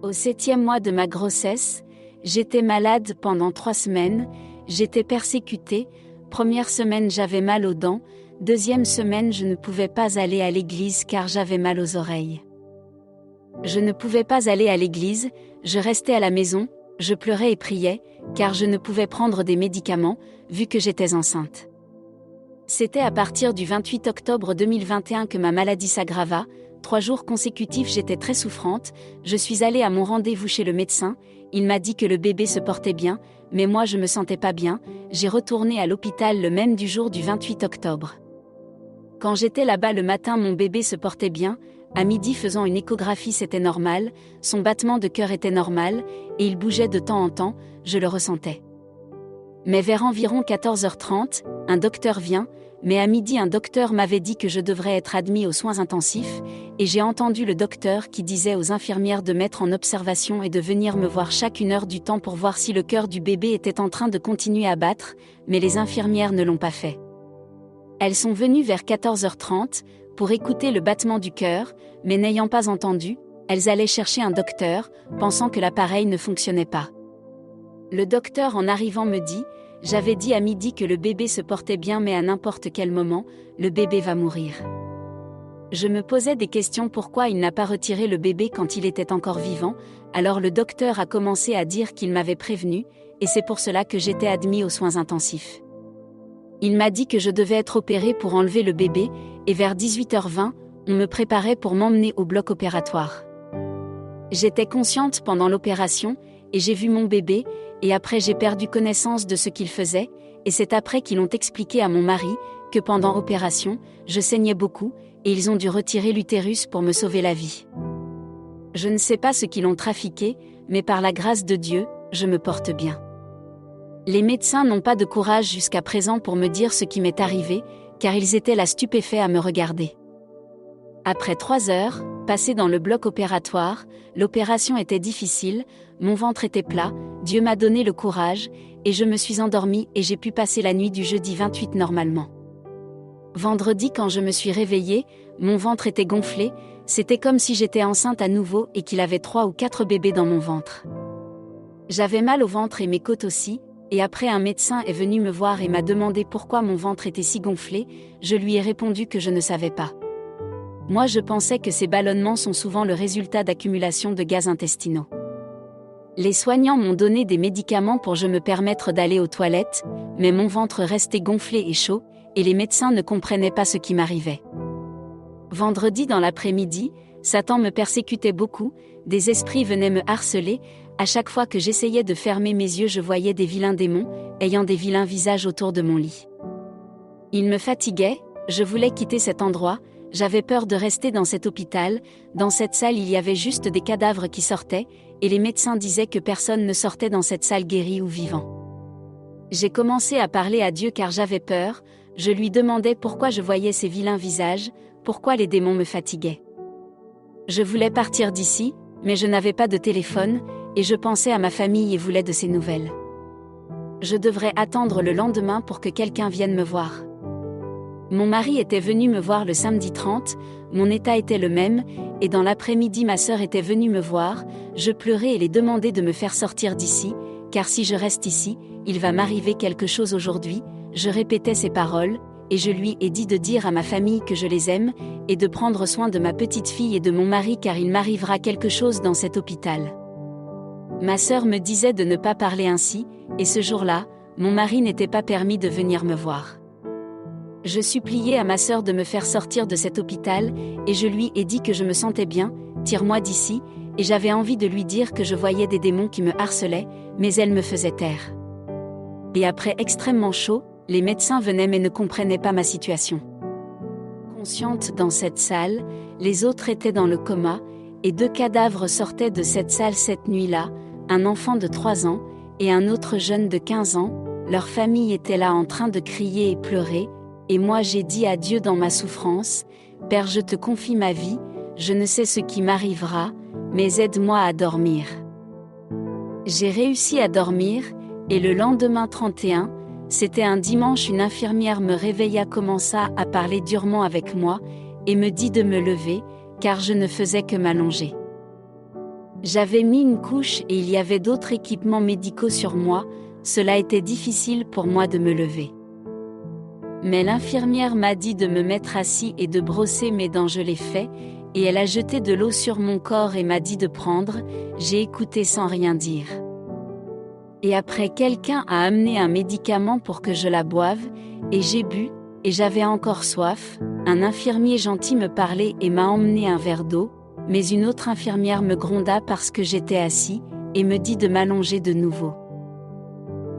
Au 7e mois de ma grossesse, j'étais malade pendant 3 semaines, j'étais persécutée. Première semaine j'avais mal aux dents, deuxième semaine je ne pouvais pas aller à l'église car j'avais mal aux oreilles. Je ne pouvais pas aller à l'église, je restais à la maison, je pleurais et priais, car je ne pouvais prendre des médicaments, vu que j'étais enceinte. C'était à partir du 28 octobre 2021 que ma maladie s'aggrava. 3 jours consécutifs j'étais très souffrante, je suis allée à mon rendez-vous chez le médecin, il m'a dit que le bébé se portait bien, mais moi je me sentais pas bien, j'ai retourné à l'hôpital le même du jour du 28 octobre. Quand j'étais là-bas le matin mon bébé se portait bien, à midi faisant une échographie c'était normal, son battement de cœur était normal, et il bougeait de temps en temps, je le ressentais. Mais vers environ 14h30, un docteur vient, mais à midi un docteur m'avait dit que je devrais être admis aux soins intensifs, et j'ai entendu le docteur qui disait aux infirmières de mettre en observation et de venir me voir chaque 1 heure du temps pour voir si le cœur du bébé était en train de continuer à battre, mais les infirmières ne l'ont pas fait. Elles sont venues vers 14h30, pour écouter le battement du cœur, mais n'ayant pas entendu, elles allaient chercher un docteur, pensant que l'appareil ne fonctionnait pas. Le docteur en arrivant me dit, j'avais dit à midi que le bébé se portait bien mais à n'importe quel moment, le bébé va mourir. Je me posais des questions pourquoi il n'a pas retiré le bébé quand il était encore vivant, alors le docteur a commencé à dire qu'il m'avait prévenu, et c'est pour cela que j'étais admis aux soins intensifs. Il m'a dit que je devais être opérée pour enlever le bébé, et vers 18h20, on me préparait pour m'emmener au bloc opératoire. J'étais consciente pendant l'opération, et j'ai vu mon bébé, et après j'ai perdu connaissance de ce qu'il faisait, et c'est après qu'ils l'ont expliqué à mon mari, que pendant l'opération, je saignais beaucoup, et ils ont dû retirer l'utérus pour me sauver la vie. Je ne sais pas ce qu'ils ont trafiqué, mais par la grâce de Dieu, je me porte bien. Les médecins n'ont pas de courage jusqu'à présent pour me dire ce qui m'est arrivé, car ils étaient là stupéfaits à me regarder. Après 3 heures, passées dans le bloc opératoire, l'opération était difficile, mon ventre était plat, Dieu m'a donné le courage, et je me suis endormie et j'ai pu passer la nuit du jeudi 28 normalement. Vendredi quand je me suis réveillée, mon ventre était gonflé, c'était comme si j'étais enceinte à nouveau et qu'il avait 3 ou 4 bébés dans mon ventre. J'avais mal au ventre et mes côtes aussi, et après un médecin est venu me voir et m'a demandé pourquoi mon ventre était si gonflé, je lui ai répondu que je ne savais pas. Moi je pensais que ces ballonnements sont souvent le résultat d'accumulation de gaz intestinaux. Les soignants m'ont donné des médicaments pour me permettre d'aller aux toilettes, mais mon ventre restait gonflé et chaud, et les médecins ne comprenaient pas ce qui m'arrivait. Vendredi dans l'après-midi, Satan me persécutait beaucoup, des esprits venaient me harceler, à chaque fois que j'essayais de fermer mes yeux je voyais des vilains démons, ayant des vilains visages autour de mon lit. Ils me fatiguaient, je voulais quitter cet endroit, j'avais peur de rester dans cet hôpital, dans cette salle il y avait juste des cadavres qui sortaient, et les médecins disaient que personne ne sortait dans cette salle guéri ou vivant. J'ai commencé à parler à Dieu car j'avais peur, je lui demandais pourquoi je voyais ces vilains visages, pourquoi les démons me fatiguaient. Je voulais partir d'ici, mais je n'avais pas de téléphone, et je pensais à ma famille et voulais de ces nouvelles. Je devrais attendre le lendemain pour que quelqu'un vienne me voir. Mon mari était venu me voir le samedi 30, mon état était le même, et dans l'après-midi ma sœur était venue me voir, je pleurais et les demandais de me faire sortir d'ici, car si je reste ici, il va m'arriver quelque chose aujourd'hui, je répétais ces paroles, et je lui ai dit de dire à ma famille que je les aime, et de prendre soin de ma petite fille et de mon mari car il m'arrivera quelque chose dans cet hôpital. Ma sœur me disait de ne pas parler ainsi, et ce jour-là, mon mari n'était pas permis de venir me voir. Je suppliais à ma sœur de me faire sortir de cet hôpital, et je lui ai dit que je me sentais bien, tire-moi d'ici, et j'avais envie de lui dire que je voyais des démons qui me harcelaient, mais elle me faisait taire. Et après extrêmement chaud, les médecins venaient mais ne comprenaient pas ma situation. Consciente dans cette salle, les autres étaient dans le coma, et 2 cadavres sortaient de cette salle cette nuit-là, un enfant de 3 ans, et un autre jeune de 15 ans, leur famille était là en train de crier et pleurer, et moi j'ai dit à Dieu dans ma souffrance, « Père je te confie ma vie, je ne sais ce qui m'arrivera, mais aide-moi à dormir. » J'ai réussi à dormir, et le lendemain 31, c'était un dimanche une infirmière me réveilla commença à parler durement avec moi, et me dit de me lever, car je ne faisais que m'allonger. J'avais mis une couche et il y avait d'autres équipements médicaux sur moi, cela était difficile pour moi de me lever. Mais l'infirmière m'a dit de me mettre assis et de brosser mes dents, je l'ai fait, et elle a jeté de l'eau sur mon corps et m'a dit de prendre, j'ai écouté sans rien dire. Et après quelqu'un a amené un médicament pour que je la boive, et j'ai bu, et j'avais encore soif, un infirmier gentil me parlait et m'a emmené un verre d'eau, mais une autre infirmière me gronda parce que j'étais assis, et me dit de m'allonger de nouveau.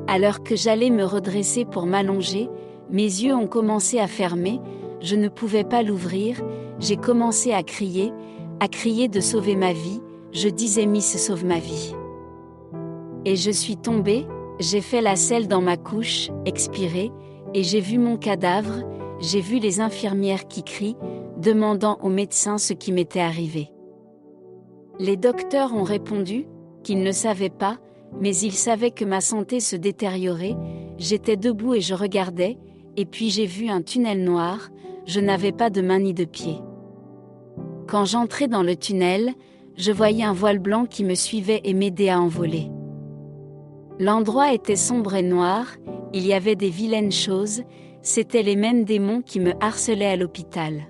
Alors que j'allais me redresser pour m'allonger, mes yeux ont commencé à fermer, je ne pouvais pas l'ouvrir, j'ai commencé à crier de sauver ma vie, je disais Miss sauve ma vie. Et je suis tombée, j'ai fait la selle dans ma couche, expiré, et j'ai vu mon cadavre, j'ai vu les infirmières qui crient, demandant aux médecins ce qui m'était arrivé. Les docteurs ont répondu qu'ils ne savaient pas, mais ils savaient que ma santé se détériorait, j'étais debout et je regardais, et puis j'ai vu un tunnel noir, je n'avais pas de main ni de pied. Quand j'entrais dans le tunnel, je voyais un voile blanc qui me suivait et m'aidait à envoler. L'endroit était sombre et noir, il y avait des vilaines choses, c'étaient les mêmes démons qui me harcelaient à l'hôpital.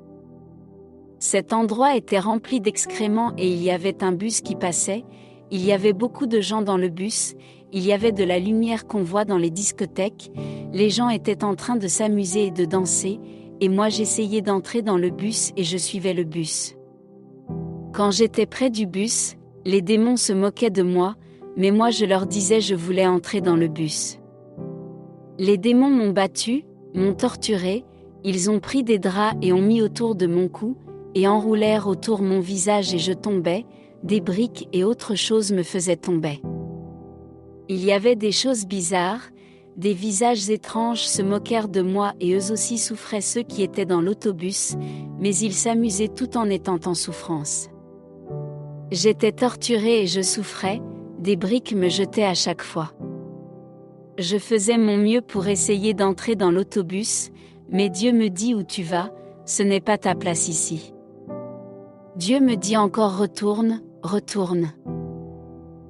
Cet endroit était rempli d'excréments et il y avait un bus qui passait, il y avait beaucoup de gens dans le bus, il y avait de la lumière qu'on voit dans les discothèques, les gens étaient en train de s'amuser et de danser, et moi j'essayais d'entrer dans le bus et je suivais le bus. Quand j'étais près du bus, les démons se moquaient de moi, mais moi je leur disais je voulais entrer dans le bus. Les démons m'ont battu, m'ont torturé, ils ont pris des draps et ont mis autour de mon cou, et enroulèrent autour mon visage et je tombais, des briques et autres choses me faisaient tomber. Il y avait des choses bizarres, des visages étranges se moquèrent de moi et eux aussi souffraient ceux qui étaient dans l'autobus, mais ils s'amusaient tout en étant en souffrance. J'étais torturée et je souffrais, des briques me jetaient à chaque fois. Je faisais mon mieux pour essayer d'entrer dans l'autobus, mais Dieu me dit où tu vas, ce n'est pas ta place ici. Dieu me dit encore retourne, retourne.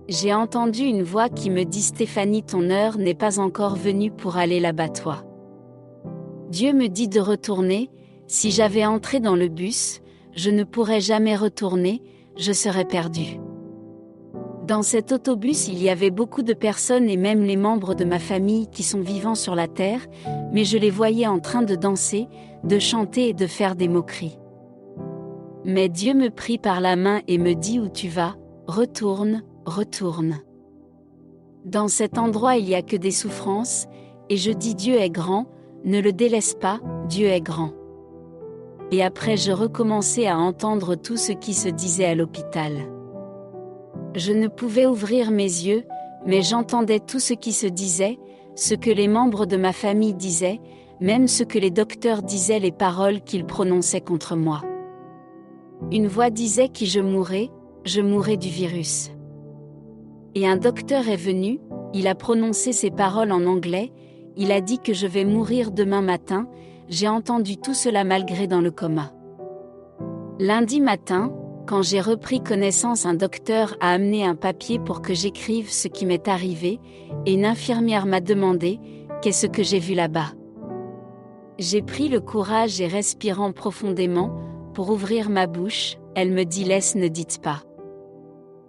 J'ai entendu une voix qui me dit Stéphanie, ton heure n'est pas encore venue pour aller là-bas toi. Dieu me dit de retourner, si j'avais entré dans le bus, je ne pourrais jamais retourner, je serais perdue. Dans cet autobus il y avait beaucoup de personnes et même les membres de ma famille qui sont vivants sur la terre, mais je les voyais en train de danser, de chanter et de faire des moqueries. Mais Dieu me prit par la main et me dit où tu vas, retourne, retourne. Dans cet endroit il n'y a que des souffrances, et je dis Dieu est grand, ne le délaisse pas, Dieu est grand. Et après je recommençais à entendre tout ce qui se disait à l'hôpital. Je ne pouvais ouvrir mes yeux, mais j'entendais tout ce qui se disait, ce que les membres de ma famille disaient, même ce que les docteurs disaient, les paroles qu'ils prononçaient contre moi. Une voix disait que je mourrais du virus. Et un docteur est venu, il a prononcé ces paroles en anglais, il a dit que je vais mourir demain matin, j'ai entendu tout cela malgré dans le coma. Lundi matin, quand j'ai repris connaissance, un docteur a amené un papier pour que j'écrive ce qui m'est arrivé, et une infirmière m'a demandé « Qu'est-ce que j'ai vu là-bas ?» J'ai pris le courage et respirant profondément, pour ouvrir ma bouche, elle me dit « Laisse, ne dites pas. »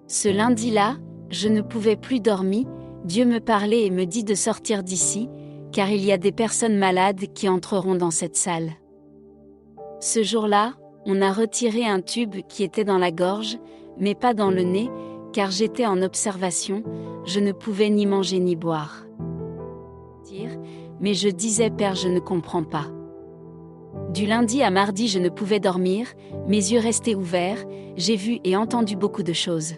Ce lundi-là, je ne pouvais plus dormir, Dieu me parlait et me dit de sortir d'ici, car il y a des personnes malades qui entreront dans cette salle. Ce jour-là, on a retiré un tube qui était dans la gorge, mais pas dans le nez, car j'étais en observation, je ne pouvais ni manger ni boire. Mais je disais Père, je ne comprends pas. Du lundi à mardi je ne pouvais dormir, mes yeux restaient ouverts, j'ai vu et entendu beaucoup de choses.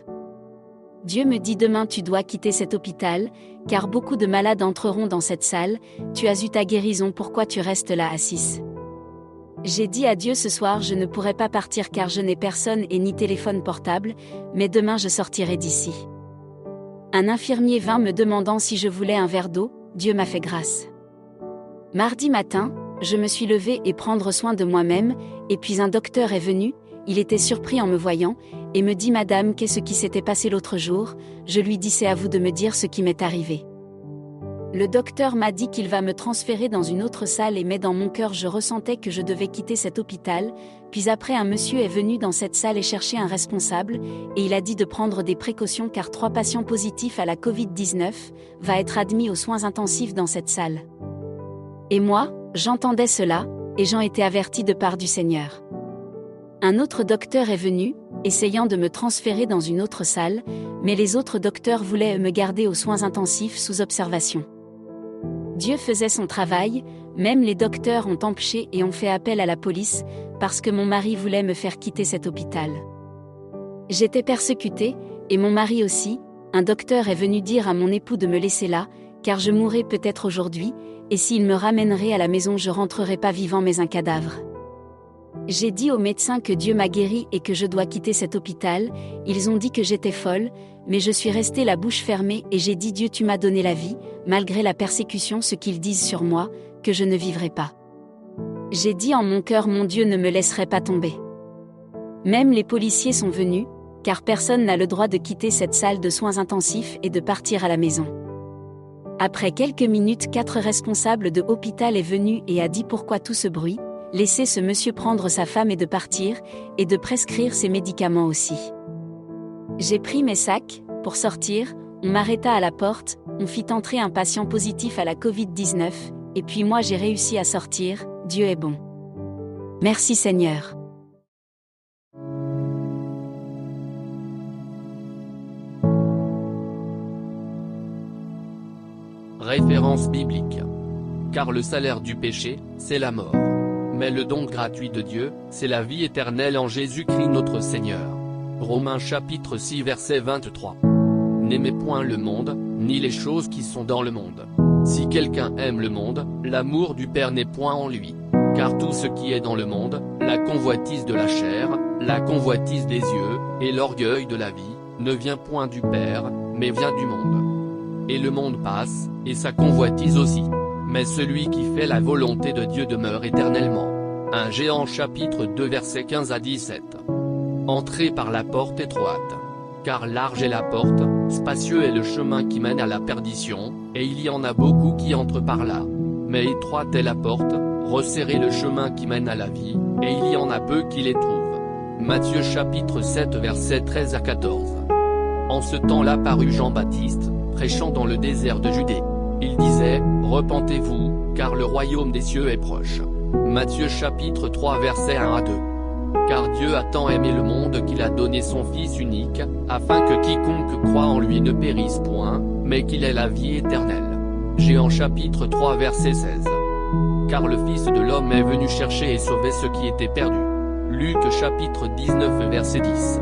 Dieu me dit demain tu dois quitter cet hôpital, car beaucoup de malades entreront dans cette salle, tu as eu ta guérison, pourquoi tu restes là assise ? J'ai dit à Dieu ce soir je ne pourrai pas partir car je n'ai personne et ni téléphone portable, mais demain je sortirai d'ici. Un infirmier vint me demandant si je voulais un verre d'eau, Dieu m'a fait grâce. Mardi matin, je me suis levée et prendre soin de moi-même, et puis un docteur est venu, il était surpris en me voyant, et me dit Madame, qu'est-ce qui s'était passé l'autre jour? Je lui dis c'est à vous de me dire ce qui m'est arrivé. Le docteur m'a dit qu'il va me transférer dans une autre salle mais dans mon cœur je ressentais que je devais quitter cet hôpital, puis après un monsieur est venu dans cette salle et chercher un responsable, et il a dit de prendre des précautions car 3 patients positifs à la Covid-19 va être admis aux soins intensifs dans cette salle. Et moi, j'entendais cela, et j'en étais averti de part du Seigneur. Un autre docteur est venu, essayant de me transférer dans une autre salle, mais les autres docteurs voulaient me garder aux soins intensifs sous observation. Dieu faisait son travail, même les docteurs ont empêché et ont fait appel à la police, parce que mon mari voulait me faire quitter cet hôpital. J'étais persécutée, et mon mari aussi. Un docteur est venu dire à mon époux de me laisser là, car je mourrais peut-être aujourd'hui, et s'il me ramènerait à la maison je rentrerais pas vivant mais un cadavre. J'ai dit aux médecins que Dieu m'a guérie et que je dois quitter cet hôpital, ils ont dit que j'étais folle, mais je suis restée la bouche fermée et j'ai dit Dieu tu m'as donné la vie, malgré la persécution ce qu'ils disent sur moi, que je ne vivrai pas. J'ai dit en mon cœur mon Dieu ne me laisserait pas tomber. Même les policiers sont venus, car personne n'a le droit de quitter cette salle de soins intensifs et de partir à la maison. Après quelques minutes 4 responsables de l'hôpital est venu et a dit pourquoi tout ce bruit, laissez ce monsieur prendre sa femme et de partir, et de prescrire ses médicaments aussi. J'ai pris mes sacs, pour sortir, on m'arrêta à la porte, on fit entrer un patient positif à la Covid-19, et puis moi j'ai réussi à sortir, Dieu est bon. Merci Seigneur. Référence biblique. Car le salaire du péché, c'est la mort. Mais le don gratuit de Dieu, c'est la vie éternelle en Jésus-Christ notre Seigneur. Romains chapitre 6 verset 23. N'aimez point le monde, ni les choses qui sont dans le monde. Si quelqu'un aime le monde, l'amour du Père n'est point en lui. Car tout ce qui est dans le monde, la convoitise de la chair, la convoitise des yeux, et l'orgueil de la vie, ne vient point du Père, mais vient du monde. Et le monde passe, et sa convoitise aussi. Mais celui qui fait la volonté de Dieu demeure éternellement. 1 Jean chapitre 2 versets 15 à 17. Entrez par la porte étroite. Car large est la porte, spacieux est le chemin qui mène à la perdition, et il y en a beaucoup qui entrent par là. Mais étroite est la porte, resserré le chemin qui mène à la vie, et il y en a peu qui les trouvent. Matthieu chapitre 7 versets 13 à 14. En ce temps-là parut Jean-Baptiste, prêchant dans le désert de Judée. Il disait, repentez-vous, car le royaume des cieux est proche. Matthieu chapitre 3 versets 1 à 2. Car Dieu a tant aimé le monde qu'il a donné son Fils unique, afin que quiconque croit en lui ne périsse point, mais qu'il ait la vie éternelle. Jean chapitre 3 verset 16. Car le Fils de l'homme est venu chercher et sauver ce qui était perdu. Luc chapitre 19 verset 10.